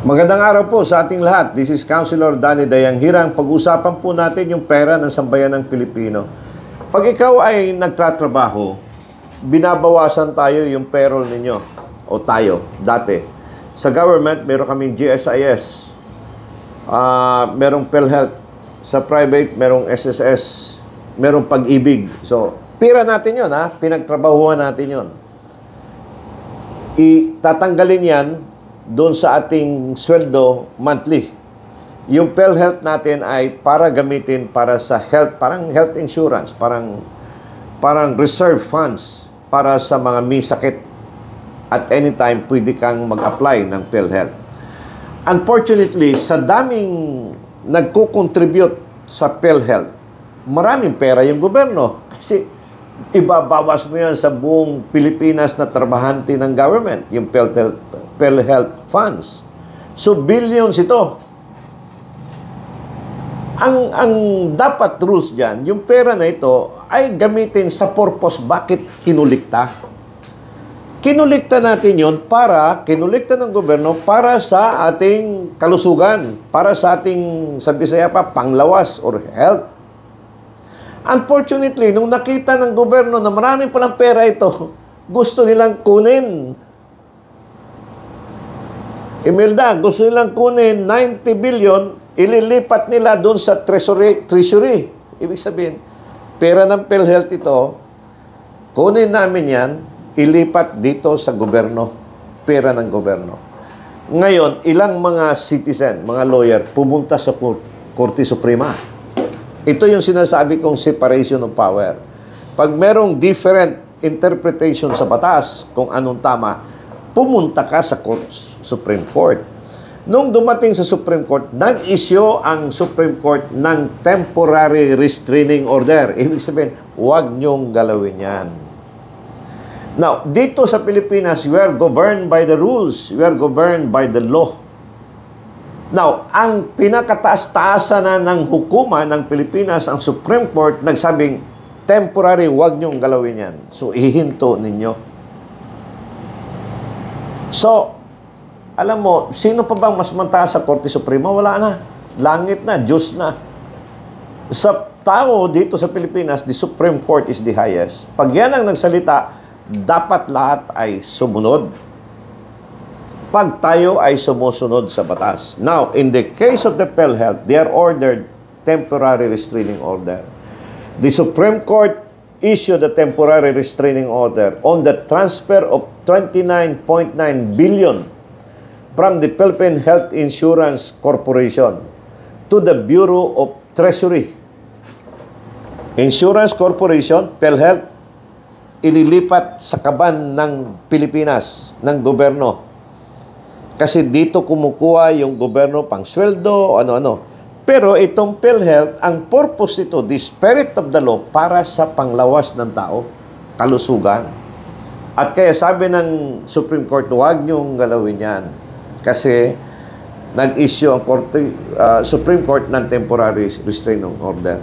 Magandang araw po sa ating lahat. This is Councilor Danny Dayanghirang. Pag-usapan po natin yung pera ng sambayan ng Pilipino. Pag ikaw ay nagtatrabaho, binabawasan tayo yung payroll ninyo. O tayo, dati. Sa government, meron kaming GSIS. Merong PhilHealth. Sa private, merong SSS. Merong Pag-ibig. So, pera natin yun, ha? Pinagtrabahuan natin yun. Itatanggalin yan doon sa ating sweldo monthly. Yung PhilHealth natin ay para gamitin para sa health, parang health insurance, parang reserve funds para sa mga may sakit. At anytime, pwede kang mag-apply ng PhilHealth. Unfortunately, sa daming nagko-contribute sa PhilHealth, maraming pera yung gobyerno. Kasi ibabawas mo yan sa buong Pilipinas na trabahante ng government, yung PhilHealth funds. So, billions ito. Ang dapat rules dyan, yung pera na ito ay gamitin sa purpose bakit kinulikta. Kinulikta natin yon kinulikta ng gobyerno para sa ating kalusugan, para sa ating, sa Bisaya pa, panglawas or health. Unfortunately, nung nakita ng gobyerno na maraming palang pera ito, gusto nilang kunin. Imelda, gusto nilang kunin 90 billion, ililipat nila doon sa treasury. Ibig sabihin, pera ng PhilHealth ito, kunin namin yan, ilipat dito sa gobyerno. Pera ng gobyerno. Ngayon, ilang mga citizen, mga lawyer, pumunta sa Korte Suprema. Ito yung sinasabi kong separation of power. Pag merong different interpretation sa batas kung anong tama, pumunta ka sa Supreme Court. Nung dumating sa Supreme Court, nag-issue ang Supreme Court ng temporary restraining order. Ibig sabihin, huwag niyong galawin yan. Now, dito sa Pilipinas, we are governed by the rules. We are governed by the law. Now, ang pinakataas-taasan na ng hukuma ng Pilipinas, ang Supreme Court, nagsabing, temporary, huwag niyong galawin yan. So, ihinto ninyo. So, alam mo, sino pa bang mas mataas sa Korte Suprema? Wala na. Langit na, Diyos na. Sa tao dito sa Pilipinas, the Supreme Court is the highest. Pag yan ang nagsalita, dapat lahat ay sumunod. Pag tayo ay sumusunod sa batas. Now, in the case of the PhilHealth, they are ordered temporary restraining order. The Supreme Court issued a temporary restraining order on the transfer of 29.9 billion from the Philippine Health Insurance Corporation to the Bureau of Treasury. Insurance Corporation, PhilHealth, ililipat sa kaban ng Pilipinas, ng gobyerno. Kasi dito kumukuha yung gobyerno pang sweldo, ano-ano. Pero itong PhilHealth, ang purpose nito, the spirit of the law, para sa panglawas ng tao, kalusugan. At kaya sabi ng Supreme Court, huwag niyong galawin yan. Kasi nag-issue ang Supreme Court ng temporary restraining order.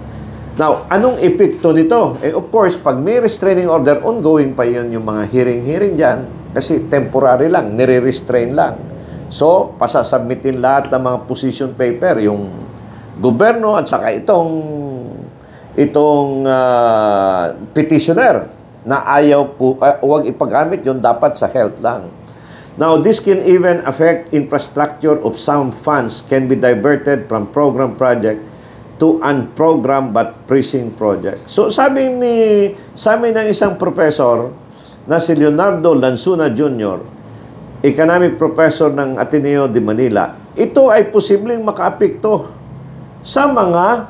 Now, anong epekto nito? Of course, pag may restraining order, ongoing pa yun yung mga hearing dyan. Kasi temporary lang, nire-restrain lang. So, pasasubmitin lahat ng mga position paper, yung gobyerno at saka itong petitioner na ayaw huwag ipagamit yun, dapat sa health lang. Now, this can even affect infrastructure of some funds can be diverted from program project to unprogrammed but pressing project. So, sabi ng isang professor na si Leonardo Lansuna Jr., economic professor ng Ateneo de Manila, ito ay posibleng makaapekto sa mga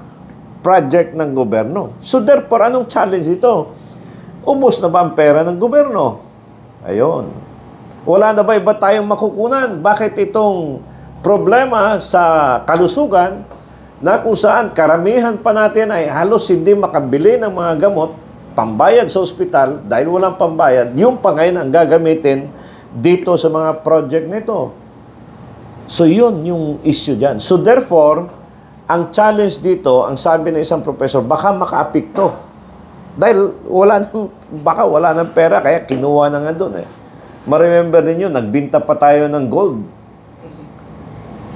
project ng gobyerno. So therefore, anong challenge ito? Ubos na ba ang pera ng gobyerno? Ayun. Wala na ba iba tayong makukunan? Bakit itong problema sa kalusugan na kung saan karamihan pa natin ay halos hindi makabili ng mga gamot, pambayad sa ospital, dahil walang pambayad, yung pa ngayon ang gagamitin dito sa mga project nito. So, yun yung issue dyan. So, therefore, ang challenge dito, ang sabi ng isang professor, baka makaapekto. Dahil baka wala ng pera, kaya kinuha na nga doon eh. Ma-remember ninyo, nagbinta pa tayo ng gold.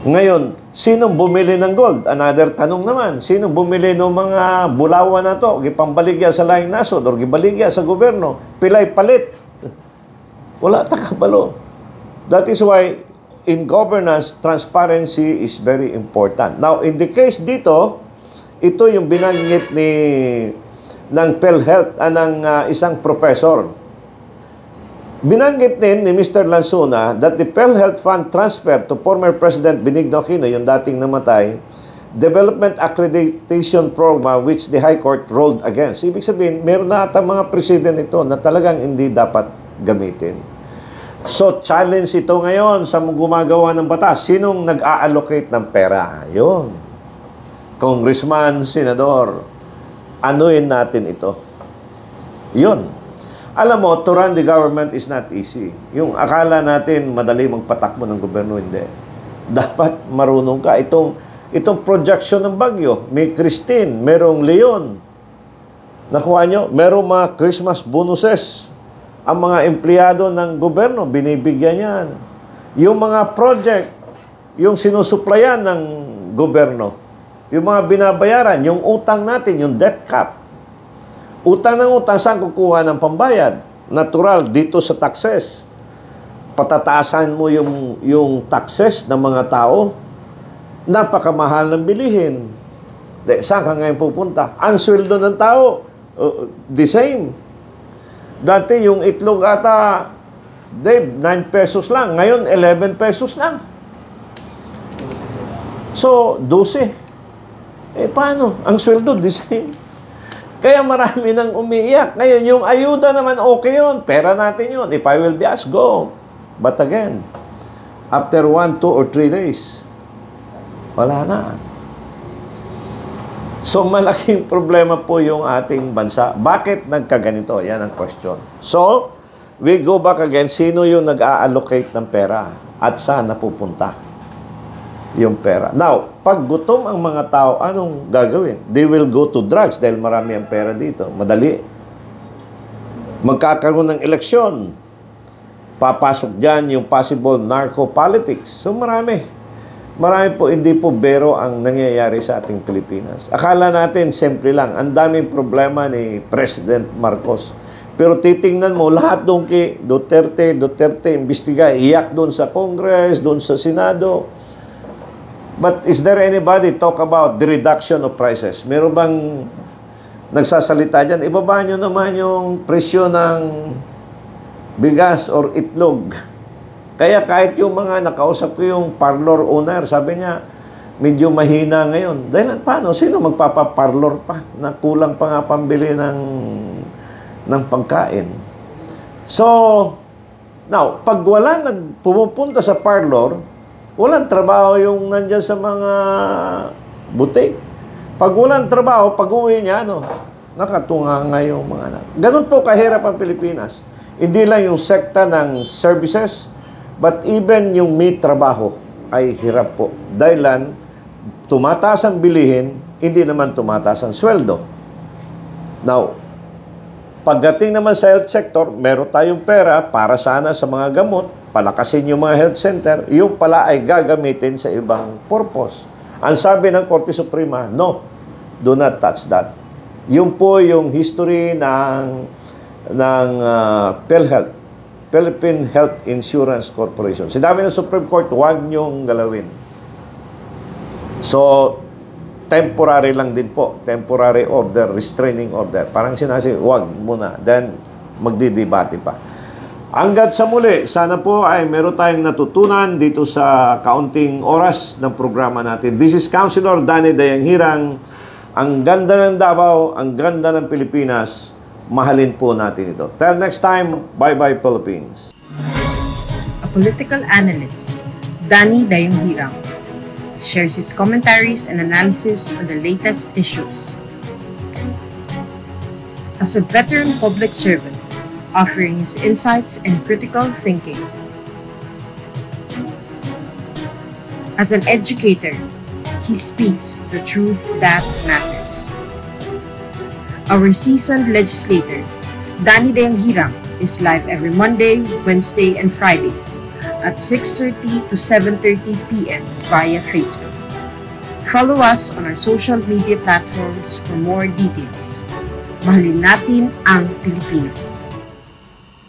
Ngayon, sinong bumili ng gold? Another tanong naman, sinong bumili ng mga bulawan na to? Gipambaligya sa laing nasod or gibaligya sa gobyerno? Pilay palit. Wala takabalo. That is why, in governance, transparency is very important. Now, in the case dito, ito yung binanggit ng PhilHealth, ng isang professor. Binanggit din ni Mr. Lansuna that the PhilHealth Fund transfer to former President Benigno Aquino, yung dating namatay, Development Accreditation Program which the High Court rolled against. Ibig sabihin, meron na ata mga president ito na talagang hindi dapat gamitin. So, challenge ito ngayon sa gumagawa ng batas. Sinong nag-a-allocate ng pera? Yun. Congressman, senador, anuin natin ito. Yun. Alam mo, to run the government is not easy. Yung akala natin madali magpatakbo ng gobyerno, hindi. Dapat marunong ka. Itong projection ng bagyo, may Christine, merong Leon. Nakuha nyo? Merong mga Christmas bonuses. Ang mga empleyado ng gobyerno, binibigyan yan. Yung mga project, yung sinusuplayan ng gobyerno, yung mga binabayaran, yung utang natin, yung debt cap. Utang ng utang, saan kukuha ng pambayad? Natural, dito sa taxes. Patataasan mo yung taxes ng mga tao, napakamahal ng bilihin. Saan ka ngayon pupunta? Ang sweldo ng tao, the same. Dati yung itlog ata, Dave, 9 pesos lang. Ngayon, 11 pesos lang. So, 12. Paano? Ang sweldo, the same. Kaya marami nang umiiyak. Ngayon, yung ayuda naman, okay yun. Pera natin yun. If I will be asked, go. But again, after 1, 2, or 3 days, wala na. So, malaking problema po yung ating bansa. Bakit nagkaganito? Yan ang question. So, we go back again. Sino yung nag-a-allocate ng pera? At saan napupunta yung pera? Now, pag gutom ang mga tao, anong gagawin? They will go to drugs dahil marami ang pera dito. Madali. Magkakaroon ng eleksyon. Papasok dyan yung possible narco-politics. So, marami. Marami po, hindi po bero ang nangyayari sa ating Pilipinas. Akala natin, simple lang. Ang daming problema ni President Marcos. Pero titingnan mo, lahat doon kay Duterte, imbestiga, iyak doon sa Congress, doon sa Senado. But is there anybody talk about the reduction of prices? Meron bang nagsasalita dyan? Ibaba nyo naman yung presyo ng bigas or itlog. Kaya kahit yung mga nakausap ko yung parlor owner, sabi niya, medyo mahina ngayon. Dahil paano? Sino magpapaparlor pa? Na kulang pa nga pambili ng pagkain. So, now, pag wala pumupunta sa parlor, walang trabaho yung nandyan sa mga butik. Pag walang trabaho, pag-uwi niya, nakatunga nga yung mga anak. Ganun po kahirap ang Pilipinas. Hindi lang yung sekta ng services, but even yung may trabaho ay hirap po. Dahilan, tumataas ang bilihin, hindi naman tumataas ang sweldo. Now, pagdating naman sa health sector, meron tayong pera para sana sa mga gamot, palakasin yung mga health center, yung pala ay gagamitin sa ibang purpose. Ang sabi ng Korte Suprema, no, do not touch that. Yung po yung history ng PhilHealth, Philippine Health Insurance Corporation. Sinabi ng Supreme Court, huwag niyong galawin. So, temporary lang din po. Temporary order, restraining order. Parang sinasabi, huwag muna. Then, magdidebate pa. Hanggat sa muli, sana po ay meron tayong natutunan dito sa kaunting oras ng programa natin. This is Councilor Danny Dayanghirang. Ang ganda ng Davao, ang ganda ng Pilipinas. Mahalin po natin ito. Till next time, bye-bye Philippines. A political analyst, Danny Dayanghirang, shares his commentaries and analysis on the latest issues. As a veteran public servant, offering his insights and critical thinking. As an educator, he speaks the truth that matters. Our seasoned legislator, Danny Dayanghirang, is live every Monday, Wednesday, and Fridays at 6:30 to 7:30 p.m. via Facebook. Follow us on our social media platforms for more details. Mahalin natin ang Pilipinas.